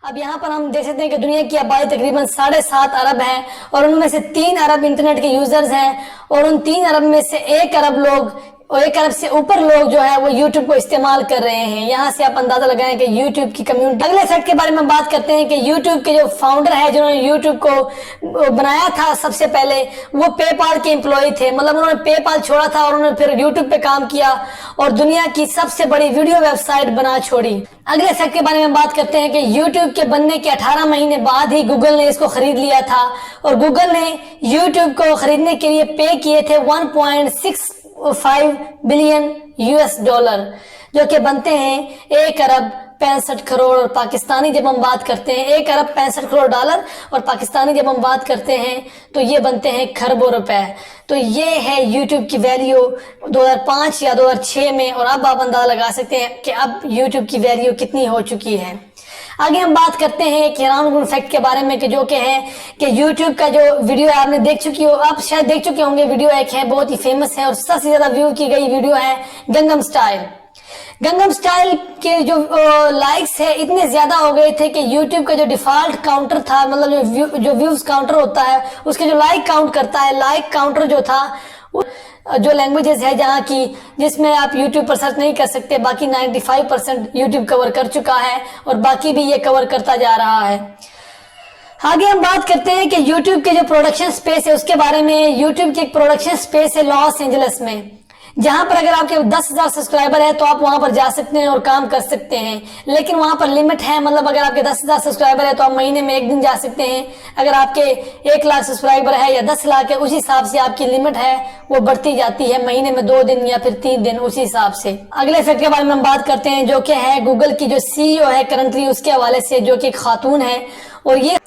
अब यहाँ पर हम देख सकते हैं कि दुनिया की आबादी तकरीबन 7.5 अरब है और उनमें से 3 अरब इंटरनेट के यूजर्स हैं और उन 3 अरब में से 1 अरब लोग और 1 अरब से ऊपर लोग जो है वो YouTube को इस्तेमाल कर रहे हैं। यहाँ से आप अंदाजा लगाएं कि YouTube की कम्युनिटी। अगले फैक्ट के बारे में बात करते हैं कि YouTube के जो फाउंडर है जिन्होंने YouTube को बनाया था सबसे पहले, वो पेपाल के एम्प्लॉय थे। मतलब उन्होंने पेपाल छोड़ा था और उन्होंने फिर YouTube पे काम किया और दुनिया की सबसे बड़ी वीडियो वेबसाइट बना छोड़ी। अगले फैक्ट के बारे में बात करते हैं कि YouTube के बनने के 18 महीने बाद ही गूगल ने इसको खरीद लिया था और गूगल ने YouTube को खरीदने के लिए पे किए थे 1.65 बिलियन US$, जो कि बनते हैं 1 अरब 65 करोड़। और पाकिस्तानी जब हम बात करते हैं 1 अरब 65 करोड़ डॉलर और पाकिस्तानी जब हम बात करते हैं तो ये बनते हैं खरबों रुपए। तो ये है YouTube की वैल्यू 2005 या 2006 में, और अब आप अंदाजा लगा सकते हैं कि अब YouTube की वैल्यू कितनी हो चुकी है। आगे हम बात करते हैं एक हैरान फैक्ट के बारे में कि जो कि है कि YouTube का जो वीडियो है आपने देख चुकी हो, आप शायद देख चुके होंगे। वीडियो एक है, बहुत ही फेमस है और सबसे ज्यादा व्यू की गई वीडियो है गंगम स्टाइल। गंगम स्टाइल के जो लाइक्स है इतने ज्यादा हो गए थे कि YouTube का जो डिफॉल्ट काउंटर था, मतलब जो व्यूज काउंटर होता है उसके जो लाइक काउंट करता है, लाइक काउंटर जो था जो लैंग्वेजेस है जहाँ की जिसमें आप YouTube पर सर्च नहीं कर सकते, बाकी 95% YouTube कवर कर चुका है और बाकी भी ये कवर करता जा रहा है। आगे हम बात करते हैं कि YouTube के जो प्रोडक्शन स्पेस है उसके बारे में। YouTube की एक प्रोडक्शन स्पेस है लॉस एंजलिस में, जहां पर अगर आपके 10,000 सब्सक्राइबर है तो आप वहां पर जा सकते हैं और काम कर सकते हैं, लेकिन वहां पर लिमिट है। मतलब अगर आपके 10,000 सब्सक्राइबर है तो आप महीने में 1 दिन जा सकते हैं। अगर आपके 1 लाख सब्सक्राइबर है या 10 लाख है, उस हिसाब से आपकी लिमिट है वो बढ़ती जाती है, महीने में 2 दिन या फिर 3 दिन, उसी हिसाब से। अगले फैक्ट के बारे में हम बात करते हैं जो कि है गूगल की जो CEO है करंटली, उसके हवाले से, जो कि एक खातून है। और ये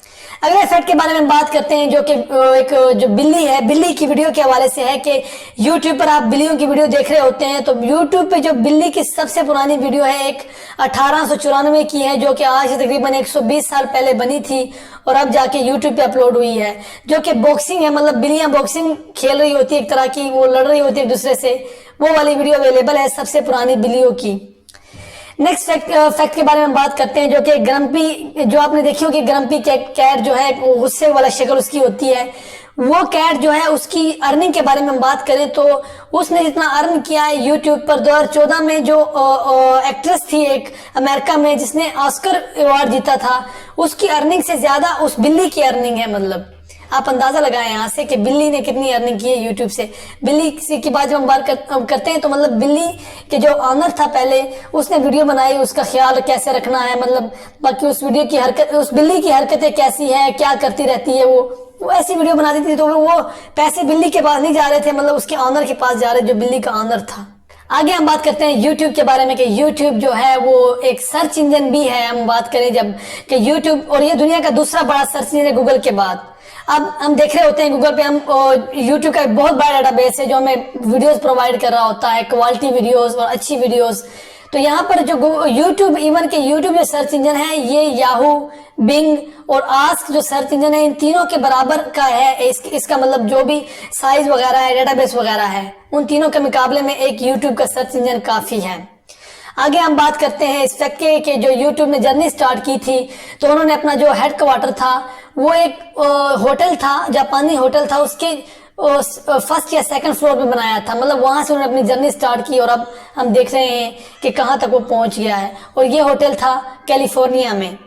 अगले फैक्ट के बारे में बात करते हैं जो कि एक जो बिल्ली है, बिल्ली की वीडियो के हवाले से है कि YouTube पर आप बिल्लियों की वीडियो देख रहे होते हैं तो YouTube पे जो बिल्ली की सबसे पुरानी वीडियो है एक 1894 की है, जो कि आज से तकरीबन 120 साल पहले बनी थी और अब जाके YouTube पे अपलोड हुई है, जो कि बॉक्सिंग है। मतलब बिल्लियां बॉक्सिंग खेल रही होती है, एक तरह की वो लड़ रही होती है एक दूसरे से, वो वाली वीडियो अवेलेबल है सबसे पुरानी बिल्लियों की। नेक्स्ट फैक्ट के बारे में बात करते हैं जो कि ग्रम्पी, जो आपने देखी होगी ग्रम्पी कैट जो है गुस्से वाला शक्ल उसकी होती है, वो कैट जो है उसकी अर्निंग के बारे में हम बात करें तो उसने जितना अर्न किया है YouTube पर 2014 में, जो एक्ट्रेस थी एक अमेरिका में जिसने ऑस्कर अवार्ड जीता था, उसकी अर्निंग से ज्यादा उस बिल्ली की अर्निंग है। मतलब आप अंदाजा लगाएं यहाँ से कि बिल्ली ने कितनी अर्निंग की है YouTube से। बिल्ली की बात जब हम बात करते हैं तो मतलब बिल्ली के जो ऑनर था पहले, उसने वीडियो बनाई उसका ख्याल कैसे रखना है, मतलब बाकी उस वीडियो की हरकत, उस बिल्ली की हरकतें कैसी है, क्या करती रहती है, वो ऐसी वीडियो बनाती थी। तो वो पैसे बिल्ली के पास नहीं जा रहे थे, मतलब उसके ऑनर के पास जा रहे जो बिल्ली का ऑनर था। आगे हम बात करते हैं YouTube के बारे में कि YouTube जो है वो एक सर्च इंजन भी है। हम बात करें जब कि YouTube, और ये दुनिया का दूसरा बड़ा सर्च इंजन है गूगल के बाद। अब हम देख रहे होते हैं गूगल पे, हम YouTube का एक बहुत बड़ा डाटाबेस है जो हमें वीडियोस प्रोवाइड कर रहा होता है, क्वालिटी वीडियोस और अच्छी वीडियोस। तो यहाँ पर जो YouTube, इवन के YouTube जो सर्च इंजन है ये याहू, बिंग और आस्क जो सर्च इंजन है इन तीनों के बराबर का है। इसका मतलब जो भी साइज वगैरह है, डेटाबेस वगैरह है, उन तीनों के मुकाबले में एक YouTube का सर्च इंजन काफी है। आगे हम बात करते हैं इस फैक्ट के जो YouTube ने जर्नी स्टार्ट की थी तो उन्होंने अपना जो हेड क्वार्टर था वो एक होटल था, जापानी होटल था, उसके फर्स्ट या सेकंड फ्लोर पे बनाया था। मतलब वहां से उन्होंने अपनी जर्नी स्टार्ट की और अब हम देख रहे हैं कि कहां तक वो पहुंच गया है, और ये होटल था कैलिफोर्निया में।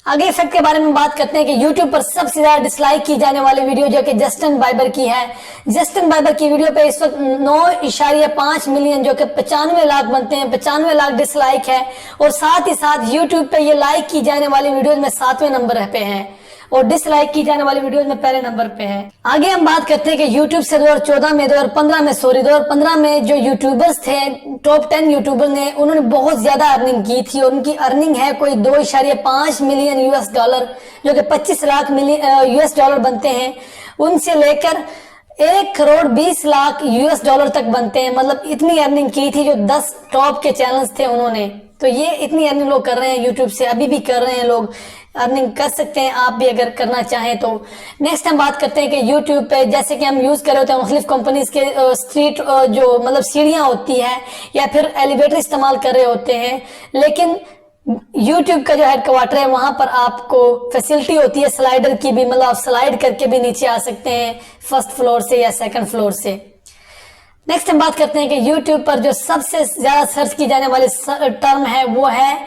आगे फैक्ट के बारे में बात करते हैं कि YouTube पर सबसे ज्यादा डिसलाइक की जाने वाली वीडियो जो कि जस्टिन बाइबर की है। जस्टिन बाइबर की वीडियो पे इस वक्त 9.5 मिलियन, जो कि 95 लाख बनते हैं, 95 लाख डिसलाइक है, और साथ ही साथ YouTube पे ये लाइक की जाने वाली वीडियोज में 7वें नंबर पे है और डिसलाइक की जाने वाली वीडियोज में पहले नंबर पे है। आगे हम बात करते हैं कि YouTube से 2015 में जो यूट्यूबर्स थे, टॉप 10 यूट्यूबर ने, उन्होंने बहुत ज्यादा अर्निंग की थी और उनकी अर्निंग है कोई 2.5 मिलियन US$, जो कि 25 लाख US$ बनते हैं। उनसे लेकर 1 करोड़ 20 लाख US$ तक बनते हैं। मतलब इतनी अर्निंग की थी जो 10 टॉप के चैनल्स थे उन्होंने। तो ये इतनी अर्निंग लोग कर रहे हैं YouTube से, अभी भी कर रहे हैं लोग, अर्निंग कर सकते हैं आप भी अगर करना चाहें तो। नेक्स्ट हम बात करते हैं कि YouTube पे जैसे कि हम यूज कर रहे होते हैं मुख्तलिफ कंपनीज के स्ट्रीट जो मतलब सीढ़ियां होती है या फिर एलिवेटर इस्तेमाल कर रहे होते हैं, लेकिन यूट्यूब का जो हेड क्वार्टर है वहां पर आपको फैसिलिटी होती है स्लाइडर की भी, मतलब आप स्लाइड करके भी नीचे आ सकते हैं फर्स्ट फ्लोर से या सेकंड फ्लोर से। नेक्स्ट हम बात करते हैं कि यूट्यूब पर जो सबसे ज्यादा सर्च की जाने वाली टर्म है वो है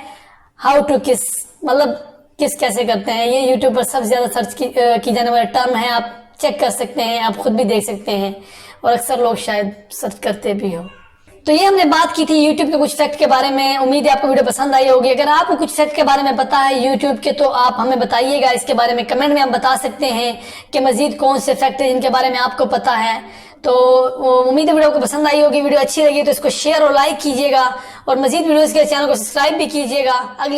हाउ टू किस, मतलब किस कैसे करते हैं। ये यूट्यूब पर सबसे ज्यादा सर्च की जाने वाली टर्म है। आप चेक कर सकते हैं, आप खुद भी देख सकते हैं और अक्सर लोग शायद सर्च करते भी हो। तो ये हमने बात की थी यूट्यूब के कुछ फैक्ट के बारे में। उम्मीद है आपको वीडियो पसंद आई होगी। अगर आपको कुछ फैक्ट के बारे में पता है यूट्यूब के तो आप हमें बताइएगा इसके बारे में, कमेंट में आप बता सकते हैं कि मजीद कौन से फैक्ट है जिनके बारे में आपको पता है। तो उम्मीद है वीडियो को पसंद आई होगी। वीडियो अच्छी लगी तो इसको शेयर और लाइक कीजिएगा और मजीद वीडियोस के चैनल को सब्सक्राइब भी कीजिएगा। अगली